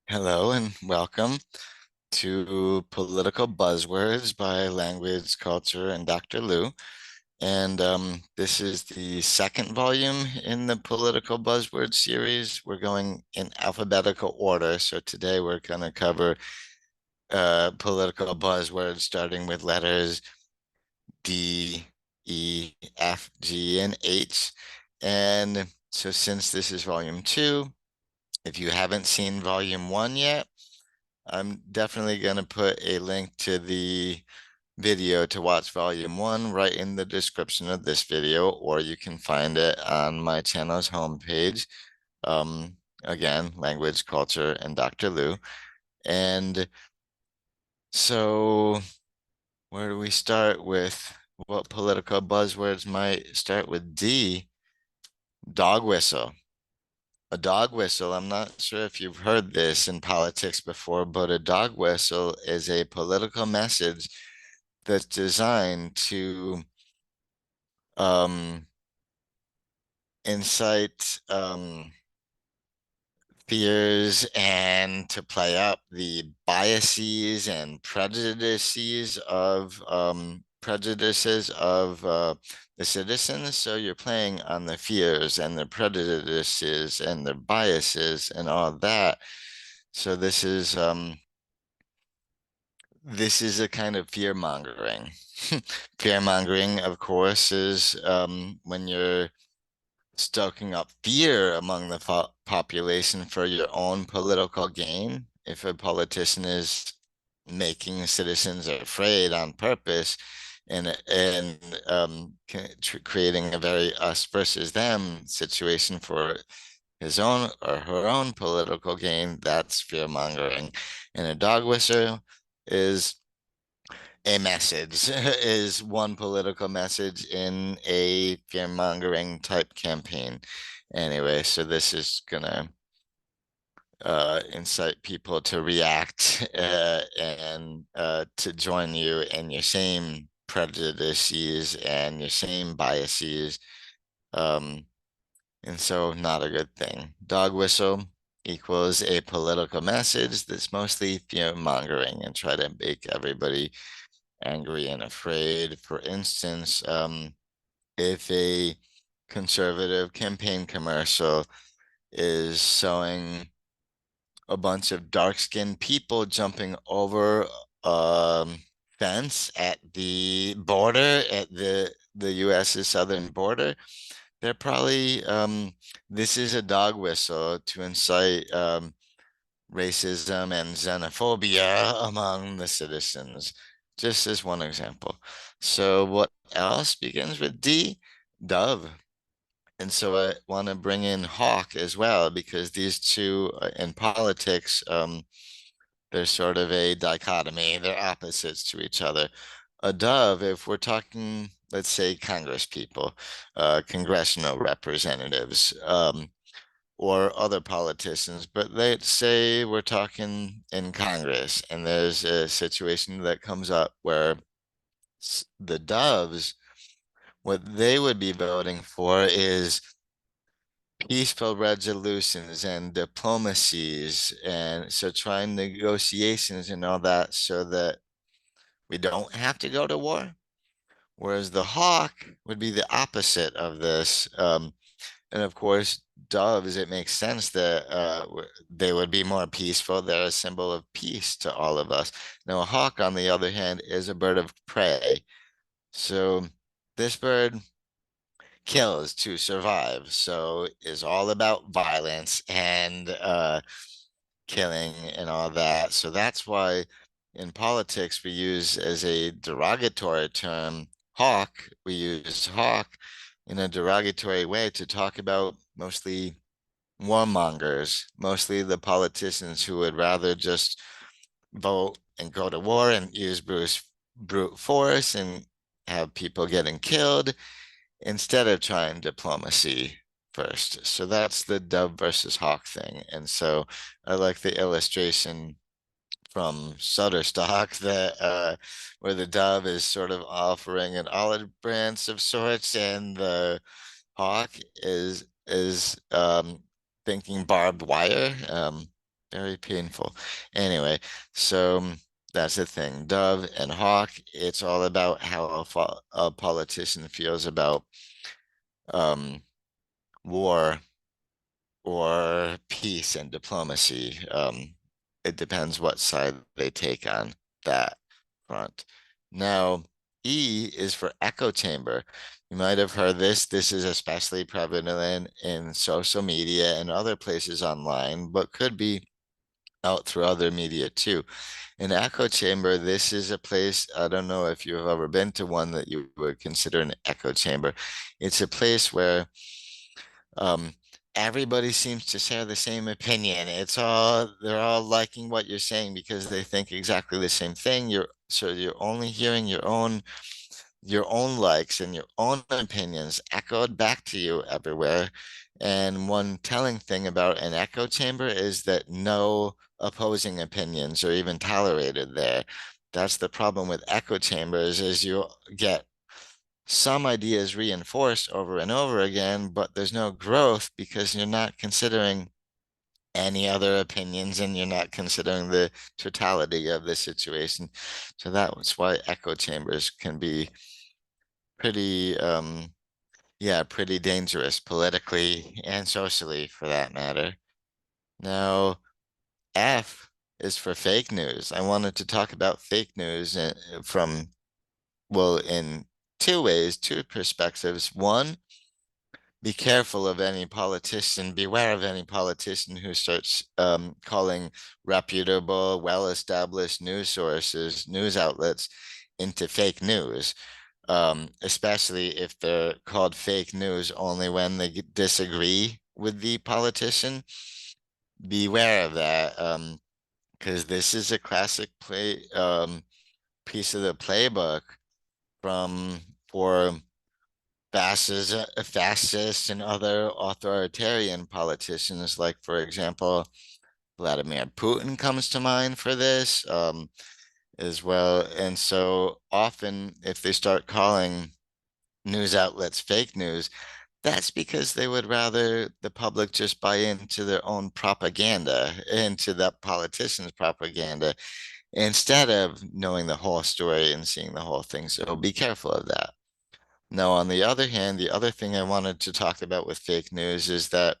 Hello and welcome to Political Buzzwords by Language, Culture, and Dr. Lou. And this is the second volume in the Political Buzzword series. We're going in alphabetical order. So today we're going to cover political buzzwords starting with letters D, E, F, G, and H. And so since this is volume two, if you haven't seen volume one yet, I'm definitely going to put a link to the video to watch volume one right in the description of this video, or you can find it on my channel's homepage. Again, language, culture, and Dr. Lou. And so where do we start with what political buzzwords might start with D? Dog whistle. A dog whistle, I'm not sure if you've heard this in politics before, but a dog whistle is a political message that's designed to um, incite fears and to play up the biases and prejudices of the citizens. So you're playing on the fears and the prejudices and the biases and all that. So this is a kind of fear mongering. Fear mongering, of course, is when you're stoking up fear among the population for your own political gain. If a politician is making citizens afraid on purpose and creating a very us versus them situation for his own or her own political gain, that's fear mongering. And a dog whistle is a message, is one political message in a fear-mongering type campaign. Anyway, so this is gonna incite people to react and to join you in your same prejudices and your same biases. Um, and so not a good thing. Dog whistle equals a political message that's mostly fear-mongering and try to make everybody angry and afraid. For instance, if a conservative campaign commercial is showing a bunch of dark-skinned people jumping over a fence at the border, at the US's southern border, they're probably this is a dog whistle to incite racism and xenophobia among the citizens, just as one example. So what else begins with D? Dove. And so I want to bring in hawk as well, because these two in politics, there's sort of a dichotomy. They're opposites to each other. A dove, if we're talking, let's say, Congress people, congressional representatives, or other politicians, but let's say we're talking in Congress and there's a situation that comes up where the doves, what they would be voting for is peaceful resolutions and diplomacies, and so trying negotiations and all that so that we don't have to go to war. Whereas the hawk would be the opposite of this. And of course, doves, it makes sense that they would be more peaceful. They're a symbol of peace to all of us. Now, a hawk, on the other hand, is a bird of prey. So this bird kills to survive. So is all about violence and killing and all that. So that's why in politics we use as a derogatory term hawk. We use hawk in a derogatory way to talk about mostly warmongers, mostly the politicians who would rather just vote and go to war and use brute force and have people getting killed instead of trying diplomacy first. So that's the dove versus hawk thing. And so I like the illustration from Shutterstock that where the dove is sort of offering an olive branch of sorts, and the hawk is thinking barbed wire. very painful. Anyway, so that's the thing. Dove and Hawk, it's all about how a politician feels about um, war or peace and diplomacy. It depends what side they take on that front. Now, E is for echo chamber. You might have heard this. This is especially prevalent in social media and other places online, but could be out through other media too. An echo chamber, this is a place, I don't know if you've ever been to one that you would consider an echo chamber. It's a place where um, everybody seems to share the same opinion. They're all liking what you're saying because they think exactly the same thing. You're only hearing your own likes and your own opinions echoed back to you everywhere. And one telling thing about an echo chamber is that no opposing opinions are even tolerated there. That's the problem with echo chambers is you get some ideas reinforced over and over again, but there's no growth because you're not considering any other opinions and you're not considering the totality of the situation. So that's why echo chambers can be pretty, yeah, pretty dangerous politically and socially for that matter. Now, F is for fake news. I wanted to talk about fake news from, well, in two ways, two perspectives. One, be careful of any politician, beware of any politician who starts calling reputable, well-established news sources, news outlets into fake news, especially if they're called fake news only when they disagree with the politician. Beware of that, because this is a classic piece of the playbook from for fascists and other authoritarian politicians, like, for example, Vladimir Putin comes to mind for this, as well. And so often, if they start calling news outlets fake news, that's because they would rather the public just buy into their own propaganda, into that politician's propaganda, instead of knowing the whole story and seeing the whole thing. So be careful of that. Now, on the other hand, the other thing I wanted to talk about with fake news is that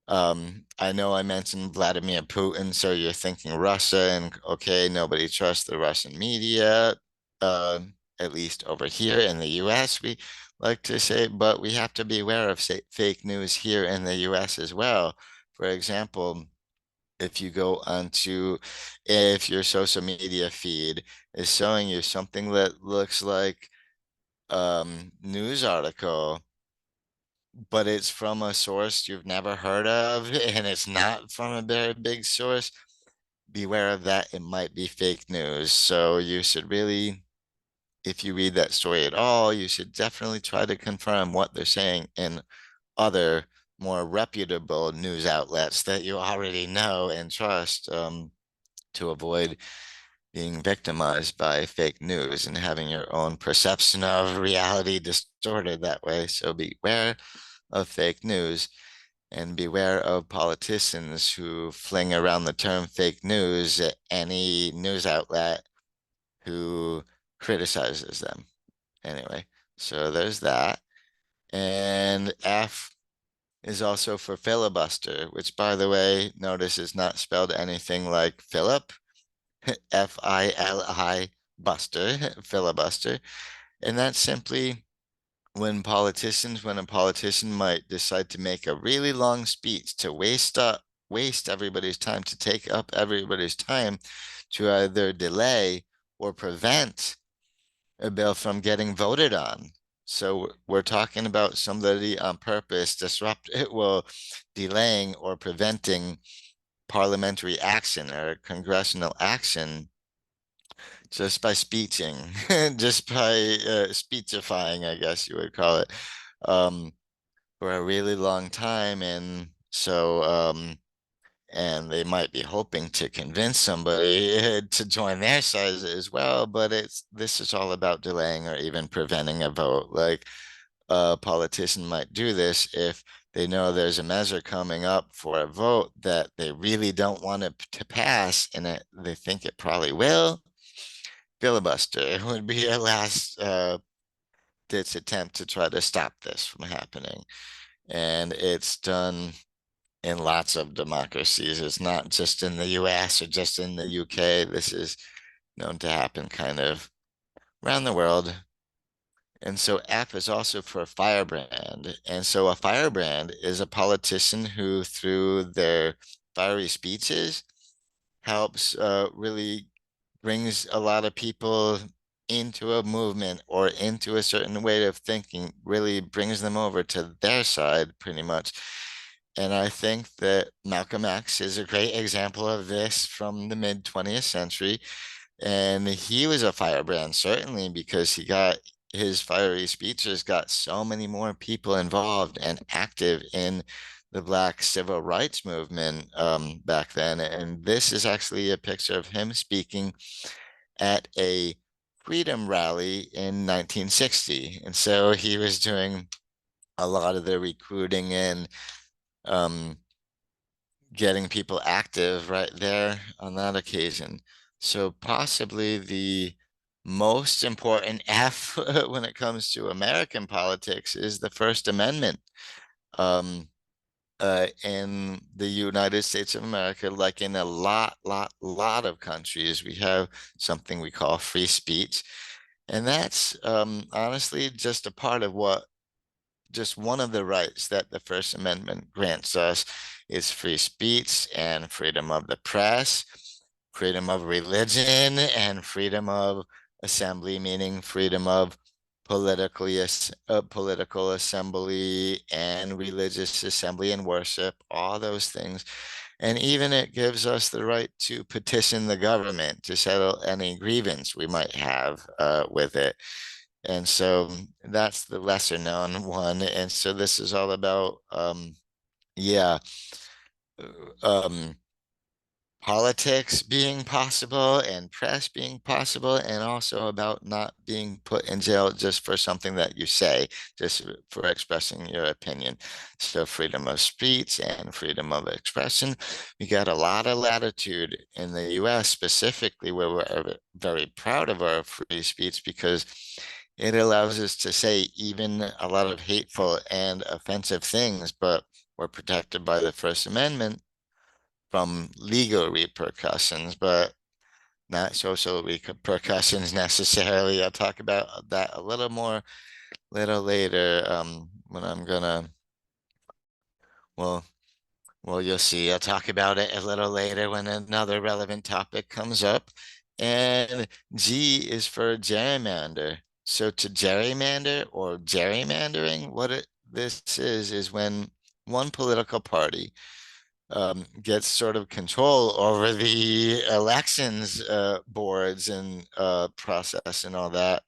I know I mentioned Vladimir Putin, so you're thinking Russia, and okay, nobody trusts the Russian media, uh, at least over here in the US, we like to say, but we have to be aware of fake news here in the US as well. For example, if you go onto, if your social media feed is showing you something that looks like news article, but it's from a source you've never heard of and it's not from a very big source, beware of that. It might be fake news. So you should really, if you read that story at all, you should definitely try to confirm what they're saying in other more reputable news outlets that you already know and trust, to avoid being victimized by fake news and having your own perception of reality distorted that way. So beware of fake news and beware of politicians who fling around the term fake news at any news outlet who criticizes them. Anyway, so there's that. And F is also for filibuster, which, by the way, notice is not spelled anything like Philip, Fili buster, filibuster. And that's simply when a politician might decide to make a really long speech to waste everybody's time, to take up everybody's time, to either delay or prevent a bill from getting voted on. So we're talking about somebody on purpose disrupt it, well, delaying or preventing parliamentary action or congressional action just by speeching, just by speechifying, I guess you would call it, um, for a really long time. And so, and they might be hoping to convince somebody to join their side as well, but this is all about delaying or even preventing a vote. Like a politician might do this if they know there's a measure coming up for a vote that they really don't want it to pass, and they think it probably will. Filibuster would be a last ditch attempt to try to stop this from happening. And it's done in lots of democracies. It's not just in the US or just in the UK. This is known to happen kind of around the world. And so F is also for firebrand. And so a firebrand is a politician who, through their fiery speeches, helps really brings a lot of people into a movement or into a certain way of thinking, really brings them over to their side pretty much. And I think that Malcolm X is a great example of this from the mid 20th century. And he was a firebrand, certainly, because he got his fiery speeches got so many more people involved and active in the Black civil rights movement back then. And this is actually a picture of him speaking at a freedom rally in 1960. And so he was doing a lot of the recruiting and um, getting people active right there on that occasion. So possibly the most important F when it comes to American politics is the First Amendment. Um, in the United States of America, like in a lot of countries, we have something we call free speech. And that's honestly just a part of what just one of the rights that the First Amendment grants us is free speech and freedom of the press, freedom of religion, and freedom of assembly, meaning freedom of political assembly and religious assembly and worship, all those things. And even it gives us the right to petition the government to settle any grievance we might have with it. And so that's the lesser known one. And so this is all about, yeah, um, politics being possible and press being possible, and also about not being put in jail just for something that you say, just for expressing your opinion. So freedom of speech and freedom of expression. We got a lot of latitude in the US specifically, where we're very proud of our free speech because it allows us to say even a lot of hateful and offensive things, but we're protected by the First Amendment from legal repercussions, but not social repercussions necessarily. I'll talk about that a little more little later when I'm gonna, well, well, you'll see. I'll talk about it a little later when another relevant topic comes up. And G is for gerrymander. So to gerrymander or gerrymandering, this is when one political party gets sort of control over the elections boards and process and all that,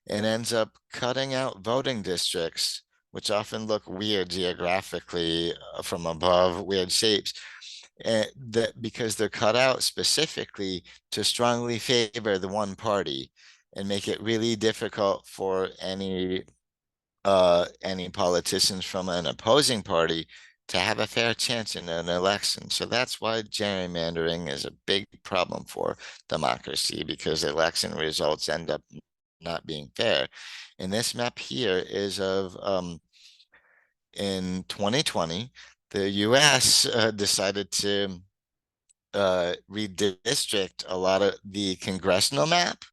and ends up cutting out voting districts, which often look weird geographically from above, weird shapes, and that because they're cut out specifically to strongly favor the one party and make it really difficult for any politicians from an opposing party to have a fair chance in an election. So that's why gerrymandering is a big problem for democracy, because election results end up not being fair. And this map here is of in 2020, the US decided to redistrict a lot of the congressional map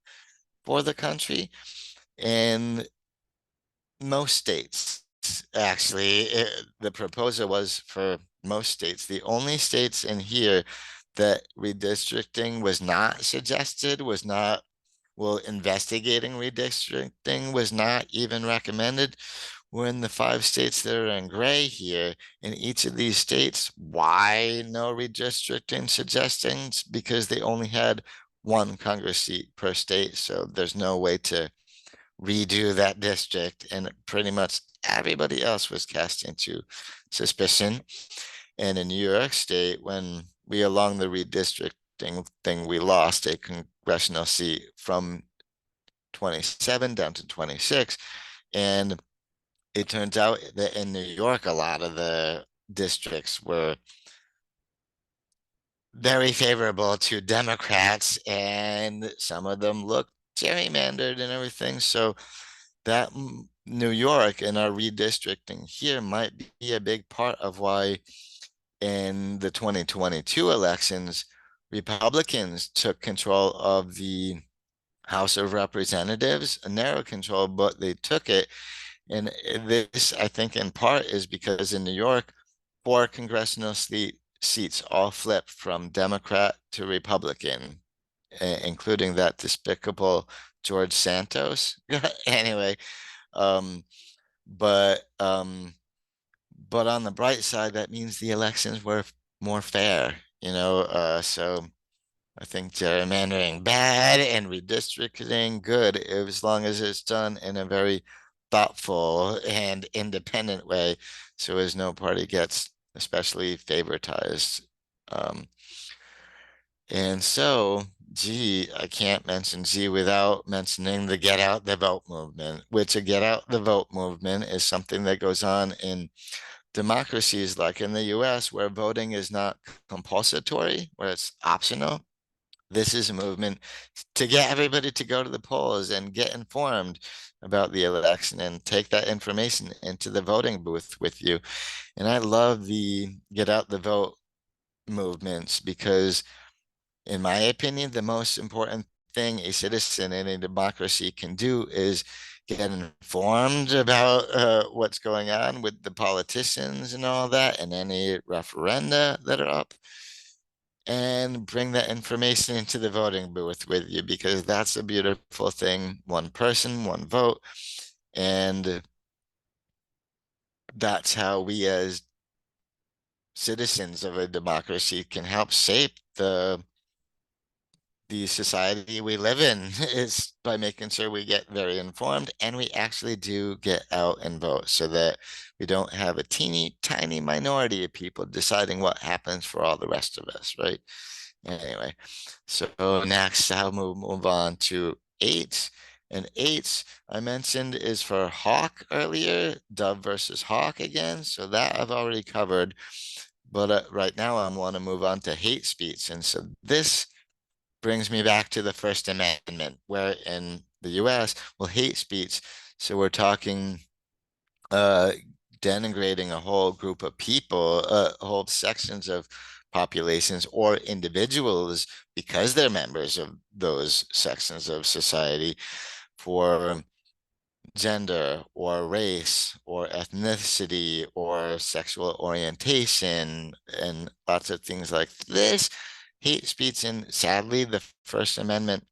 for the country. And most states, actually, the proposal was for most states. The only states in here that redistricting was not suggested, was not, well, investigating redistricting was not even recommended, were in the 5 states that are in gray here. In each of these states, why no redistricting suggestions? Because they only had one Congress seat per state, so there's no way to redo that district, and pretty much everybody else was cast into suspicion. And in New York State, when we, along the redistricting thing, we lost a congressional seat from 27 down to 26. And it turns out that in New York, a lot of the districts were very favorable to Democrats, and some of them look gerrymandered and everything. So that New York and our redistricting here might be a big part of why in the 2022 elections, Republicans took control of the House of Representatives, a narrow control, but they took it. And this, I think, in part is because in New York, four congressional seats all flipped from Democrat to Republican, including that despicable George Santos. Anyway, um, but um, but on the bright side, that means the elections were more fair, so I think gerrymandering bad and redistricting good, as long as it's done in a very thoughtful and independent way, so as no party gets especially favoritized. Um, and so, gee, I can't mention G without mentioning the Get Out the Vote movement, which a Get Out the Vote movement is something that goes on in democracies like in the US, where voting is not compulsory, where it's optional. This is a movement to get everybody to go to the polls and get informed about the election and take that information into the voting booth with you. And I love the Get Out the Vote movements because, in my opinion, the most important thing a citizen in a democracy can do is get informed about what's going on with the politicians and all that, and any referenda that are up, and bring that information into the voting booth with you, because that's a beautiful thing. One person, one vote. And that's how we as citizens of a democracy can help shape the society we live in, is by making sure we get very informed and we actually do get out and vote, so that we don't have a teeny tiny minority of people deciding what happens for all the rest of us, right? Anyway, so next I'll move on to eight. And eight, I mentioned, is for hawk earlier, dove versus hawk again. So that I've already covered. But right now I want to move on to hate speech. And so this brings me back to the First Amendment, where in the US, well, hate speech. So we're talking uh, denigrating a whole group of people, whole sections of populations or individuals, because they're members of those sections of society, for gender or race or ethnicity or sexual orientation and lots of things like this. Hate speech, and sadly, the First Amendment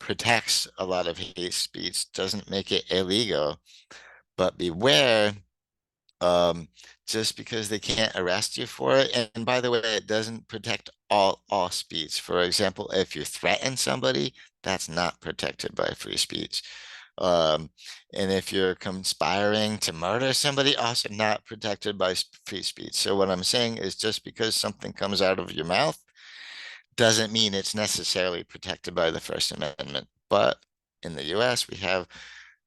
protects a lot of hate speech, doesn't make it illegal, but beware, um, just because they can't arrest you for it. And by the way, it doesn't protect all speech. For example, if you threaten somebody, that's not protected by free speech. Um, and if you're conspiring to murder somebody, also not protected by free speech. So what I'm saying is, just because something comes out of your mouth doesn't mean it's necessarily protected by the First Amendment. But in the US, we have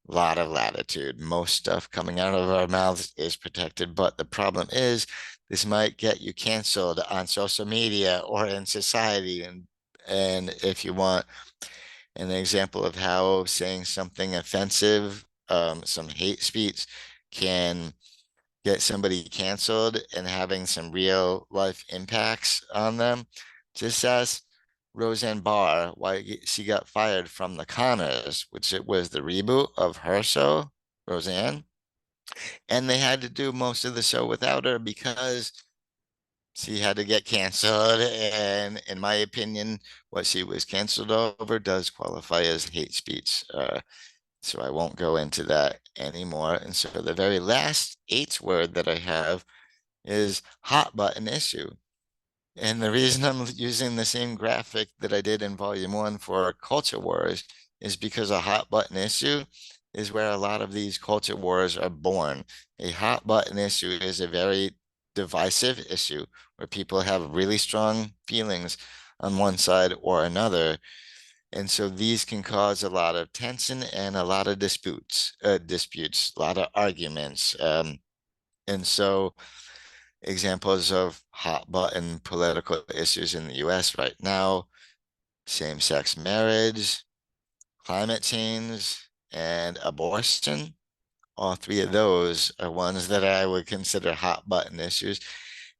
a lot of latitude. Most stuff coming out of our mouths is protected, but the problem is this might get you canceled on social media or in society. And if you want an example of how saying something offensive, some hate speech, can get somebody canceled and having some real life impacts on them, just ask Roseanne Barr why she got fired from The Conners, which it was the reboot of her show, Roseanne. And they had to do most of the show without her because she had to get canceled. And in my opinion, what she was canceled over does qualify as hate speech. So I won't go into that anymore. And so the very last H word that I have is hot button issue. And the reason I'm using the same graphic that I did in volume one for culture wars is because a hot button issue is where a lot of these culture wars are born. A hot button issue is a very divisive issue where people have really strong feelings on one side or another. And so these can cause a lot of tension and a lot of disputes, a lot of arguments. And so examples of hot button political issues in the US right now, same-sex marriage, climate change, and abortion. All three of those are ones that I would consider hot button issues.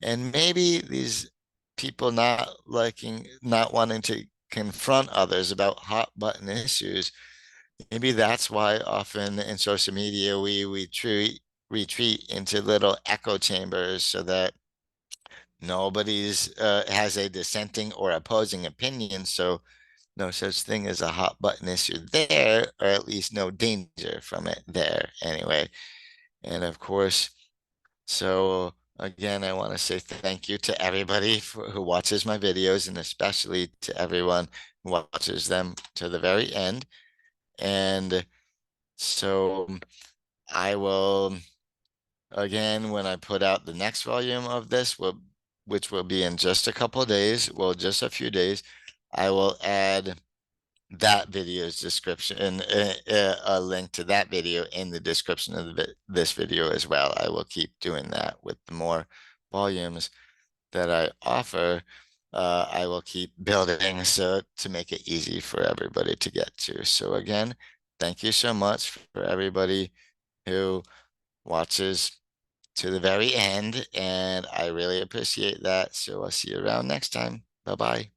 And maybe these people not wanting to confront others about hot button issues, maybe that's why often in social media we retreat into little echo chambers so that nobody's has a dissenting or opposing opinion. So no such thing as a hot button issue there, or at least no danger from it there anyway. And of course, so again, I want to say thank you to everybody who watches my videos, and especially to everyone who watches them to the very end. And so I will, again, when I put out the next volume of this, which will be in just a couple of days, well, just a few days, I will add that video's description, a link to that video in the description of this video as well. I will keep doing that with the more volumes that I offer. I will keep building so to make it easy for everybody to get to. So again, thank you so much for everybody who watches to the very end, and I really appreciate that. So I'll see you around next time. Bye bye.